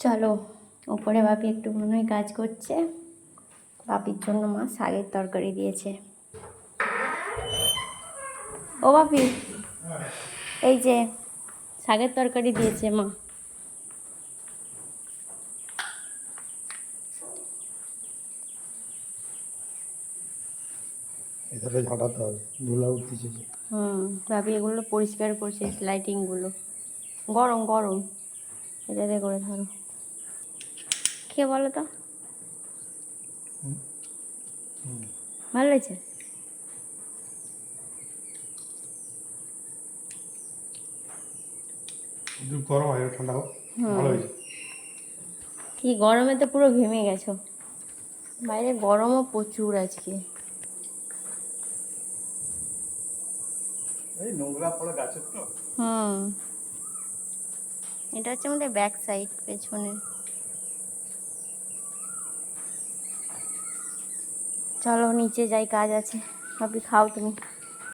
চলো উপরে বাপি একটু মনে হয় কাজ করছে। বাপির জন্য মা শাকের তরকারি দিয়েছে। ও বাপি, এই যে শাকের তরকারি দিয়েছে মা। এটাতে ঝাঁটাতে হবে, ধুলা উঠতেছে। ভাবি এগুলো পরিষ্কার করছে, লাইটিংগুলো গরম গরম এটাতে করে ধরো। কে বলো তো? ভালো হয়েছে? গরম হয়, ঠান্ডা হোক, ভালো হয়েছে। কি গরমে তো পুরো ঘেমে গেছো। বাইরে গরমও প্রচুর আজকে। এই নোংরা পড়ে গাছের তো। এটা হচ্ছে আমাদের ব্যাক সাইড, পেছনে। চলো নিচে যাই, কাজ আছে। ভাবি খাও তুমি।